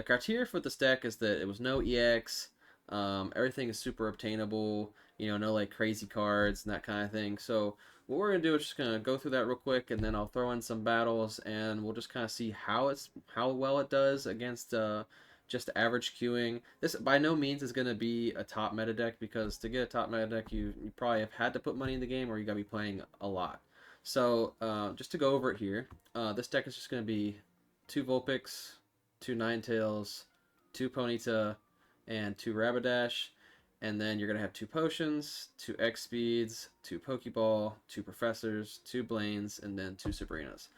The criteria for this deck is that it was no EX, everything is super obtainable, you know, no like crazy cards and that kind of thing. So what we're gonna do is just gonna go through that real quick, and then I'll throw in some battles, and we'll just kind of see how well it does against just average queuing. This by no means is gonna be a top meta deck, because to get a top meta deck, you probably have had to put money in the game, or you gotta be playing a lot. So just to go over it here, this deck is just gonna be two Vulpix, two Ninetales, two Ponyta, and two Rapidash. And then you're going to have two Potions, two X Speeds, two Pokeball, two Professors, two Blaines, and then two Sabrinas.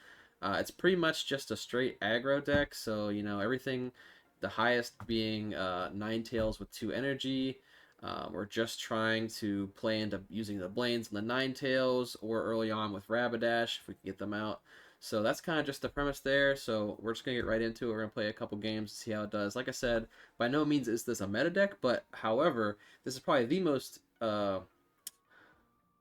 It's pretty much just a straight aggro deck, so, you know, everything, the highest being Ninetales with two energy. We're just trying to play into using the Blaines and the Ninetales, or early on with Rapidash if we can get them out. So that's kind of just the premise there. So we're just going to get right into it. We're going to play a couple games to see how it does. Like I said, by no means is this a meta deck, but however, this is probably the most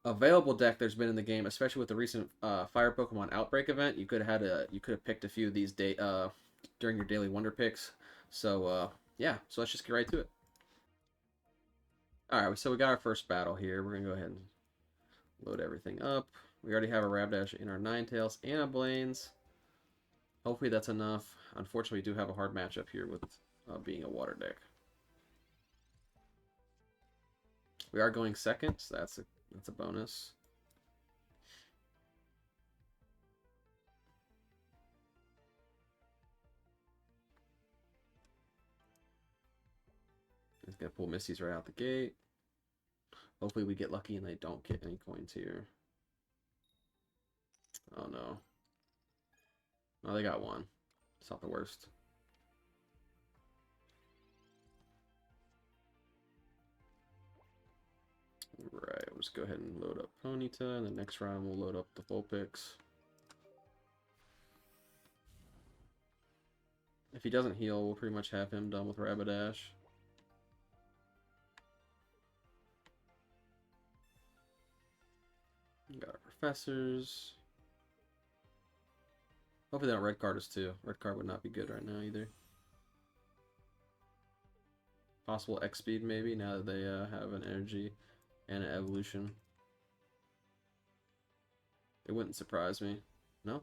available deck there's been in the game, especially with the recent Fire Pokemon Outbreak event. You could have picked a few of these during your daily Wonder picks. So yeah, so let's just get right to it. All right, so we got our first battle here. We're gonna go ahead and load everything up. We already have a Rapidash in our Ninetales and a Blaine's. Hopefully that's enough. Unfortunately, we do have a hard matchup here with being a water deck. We are going second, so that's a bonus. He's gonna pull Misty's right out the gate. Hopefully we get lucky and they don't get any coins here. Oh no. Oh, they got one. It's not the worst. Right, we'll just go ahead and load up Ponyta, and the next round we'll load up the Vulpix. If he doesn't heal, we'll pretty much have him done with Rapidash. We got our Professors. Hopefully they don't red card us too. Red card would not be good right now either. Possible X speed maybe, now that they have an energy and an evolution. It wouldn't surprise me. No?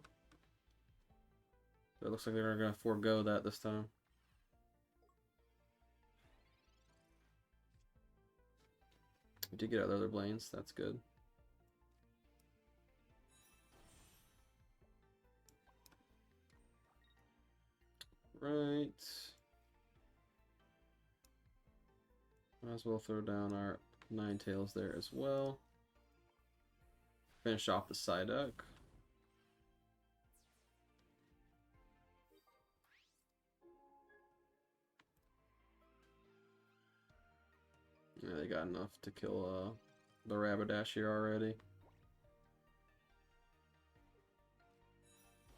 It looks like they're going to forego that this time. We did get other Blaines, that's good. Right. Might as well throw down our Ninetales there as well. Finish off the Psyduck. Yeah, they got enough to kill the Rapidash here already.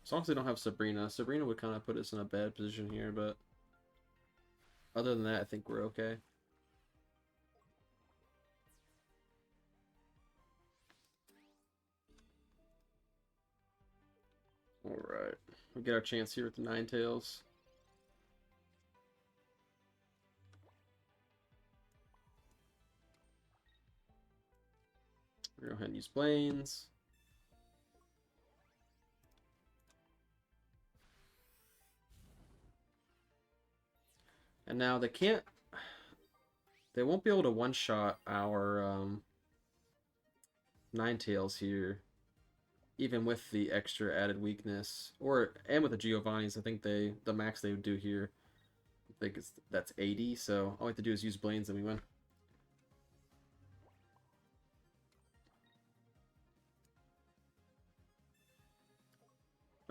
As long as they don't have Sabrina. Sabrina would kind of put us in a bad position here, but other than that, I think we're okay. Alright. We get our chance here with the Ninetales. We're going to go ahead and use Blaines. And now they won't be able to one-shot our Ninetales here, even with the extra added weakness, and with the Giovanni's. I think the max they would do here, I think that's 80. So all we have to do is use Blaines and we win.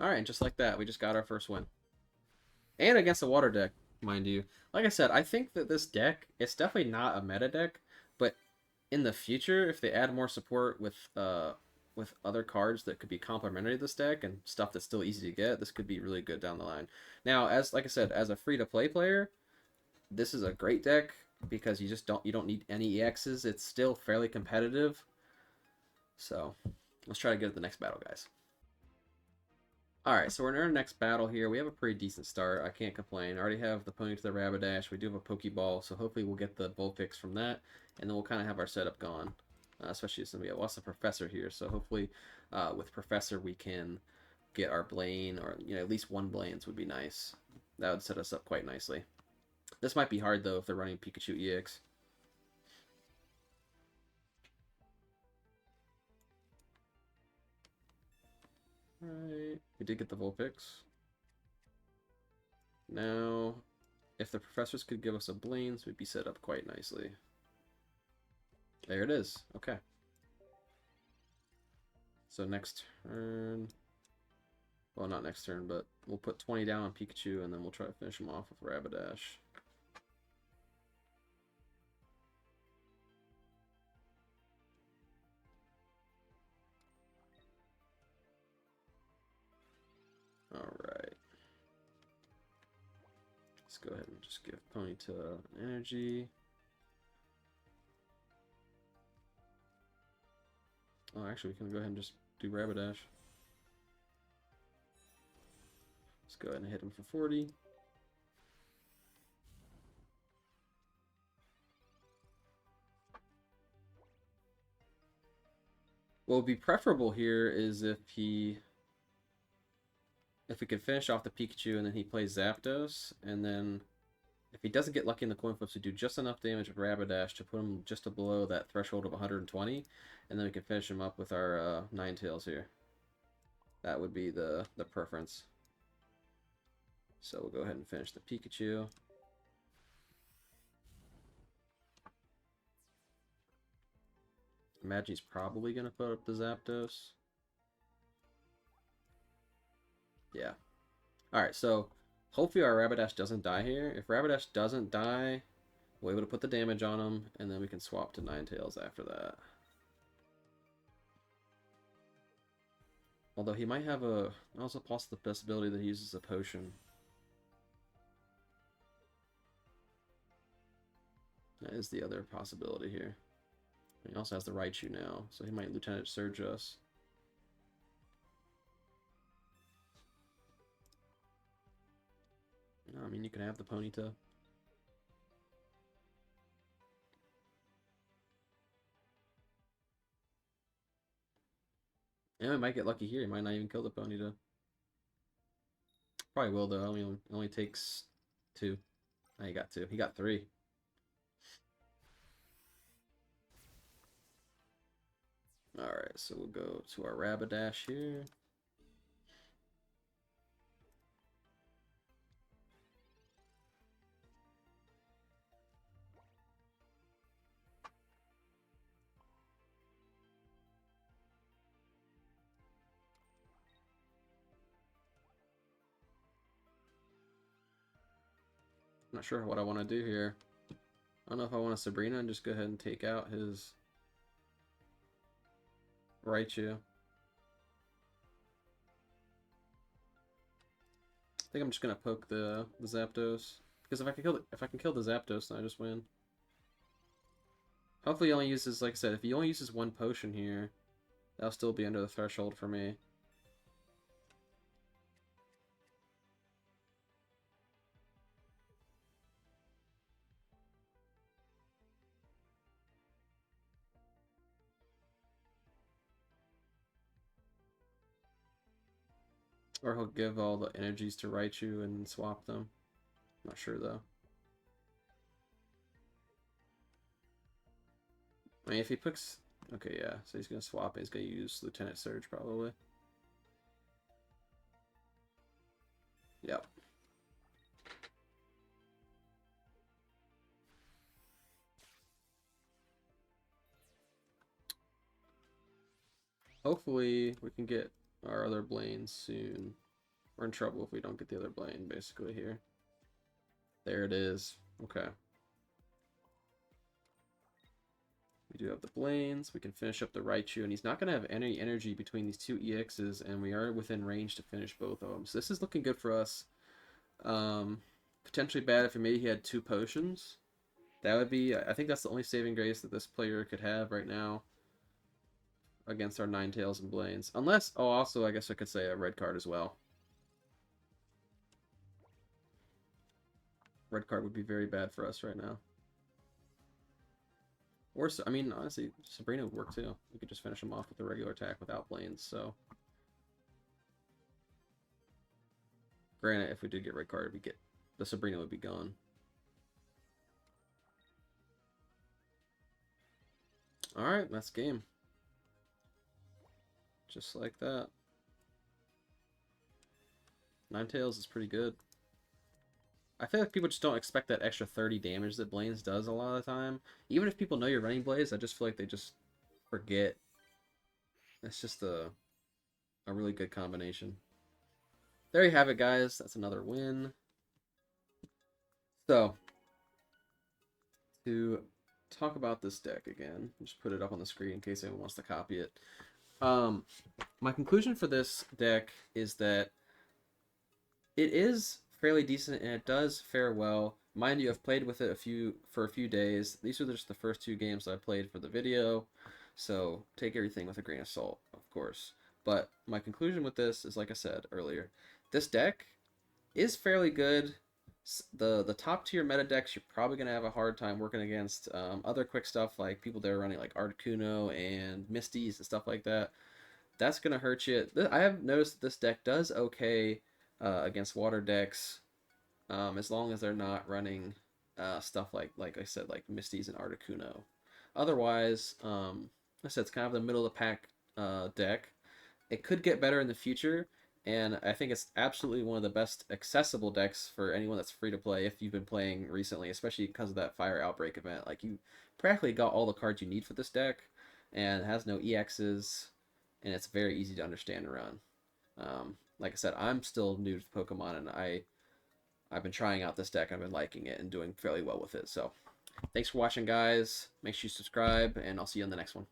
All right, just like that, we just got our first win, and against a water deck, mind you. Like I said, I think that this deck, it's definitely not a meta deck, but in the future, if they add more support with other cards that could be complementary to this deck and stuff that's still easy to get, this could be really good down the line. Now, like I said, as a free to play player, this is a great deck because you don't need any EXs. It's still fairly competitive. So let's try to get to the next battle, guys. Alright, so we're in our next battle here. We have a pretty decent start. I can't complain. I already have the Pony to the Rapidash. We do have a Pokeball, so hopefully we'll get the Vulpix from that, and then we'll kind of have our setup going. Especially since we have lots of Professor here, so hopefully with Professor we can get our Blaine, or at least one Blaine's would be nice. That would set us up quite nicely. This might be hard though if they're running Pikachu EX. Alright, we did get the Vulpix. Now, if the professors could give us a Blaine's, we'd be set up quite nicely. There it is. Okay. So next turn... Well, not next turn, but we'll put 20 down on Pikachu, and then we'll try to finish him off with Rapidash. Alright. Let's go ahead and just give Ponyta energy. Oh, actually, we can go ahead and just do Rapidash. Let's go ahead and hit him for 40. What would be preferable here is if we could finish off the Pikachu and then he plays Zapdos, and then if he doesn't get lucky in the coin flips, we do just enough damage with Rapidash to put him just below that threshold of 120, and then we can finish him up with our Ninetales here. That would be the preference. So we'll go ahead and finish the Pikachu. Imagine he's probably going to put up the Zapdos. Yeah. Alright, so hopefully our Rapidash doesn't die here. If Rapidash doesn't die, we're able to put the damage on him, and then we can swap to Ninetales after that. Although he might have also possible possibility that he uses a potion. That is the other possibility here. He also has the Raichu now, so he might Lieutenant Surge us. I mean, you can have the Ponyta. Yeah, we might get lucky here. He might not even kill the Ponyta. Probably will, though. It only takes 2. Oh, he got 2. He got 3. Alright, so we'll go to our Rapidash here. I'm not sure what I want to do here. I don't know if I want a Sabrina and just go ahead and take out his Raichu. I think I'm just gonna poke the Zapdos, because if I can kill the Zapdos, then I just win. Hopefully he only uses, like I said, if he only uses 1 potion here, that'll still be under the threshold for me. Or he'll give all the energies to Raichu and swap them. Not sure though. I mean, if he picks... Okay, yeah, so he's gonna swap it. He's gonna use Lieutenant Surge probably. Yep. Hopefully we can get our other Blaine soon. We're in trouble if we don't get the other Blaine, basically, here. There it is. Okay. We do have the Blaines. We can finish up the Raichu, and he's not going to have any energy between these 2 EXs, and we are within range to finish both of them. So this is looking good for us. Potentially bad if maybe he had 2 potions. That would be... I think that's the only saving grace that this player could have right now against our Ninetales and Blaines. Unless... Oh, also, I guess I could say a red card as well. Red card would be very bad for us right now. Or, I mean, honestly, Sabrina would work too. We could just finish him off with a regular attack without Blains, so. Granted, if we did get red card, we get the Sabrina would be gone. Alright, that's game. Just like that. Ninetales is pretty good. I feel like people just don't expect that extra 30 damage that Blains does a lot of the time. Even if people know you're running Blaze, I just feel like they just forget. It's just a really good combination. There you have it, guys. That's another win. So, to talk about this deck again, just put it up on the screen in case anyone wants to copy it. My conclusion for this deck is that it is fairly decent and it does fare well. Mind you, I've played with it for a few days. These are just the first 2 games I played for the video, so take everything with a grain of salt, of course. But my conclusion with this is, like I said earlier, this deck is fairly good. The top tier meta decks you're probably gonna have a hard time working against. Other quick stuff like people that are running like Articuno and Misties and stuff like that. That's gonna hurt you. I have noticed that this deck does okay against water decks, as long as they're not running stuff like I said, like Misties and Articuno. Otherwise, I said it's kind of the middle of the pack deck. It could get better in the future, and I think it's absolutely one of the best accessible decks for anyone that's free to play if you've been playing recently, especially because of that Fire Outbreak event. Like, you practically got all the cards you need for this deck, and it has no EXs, and it's very easy to understand and run. Like I said, I'm still new to Pokemon, and I've been trying out this deck. I've been liking it and doing fairly well with it. So, thanks for watching, guys. Make sure you subscribe, and I'll see you on the next one.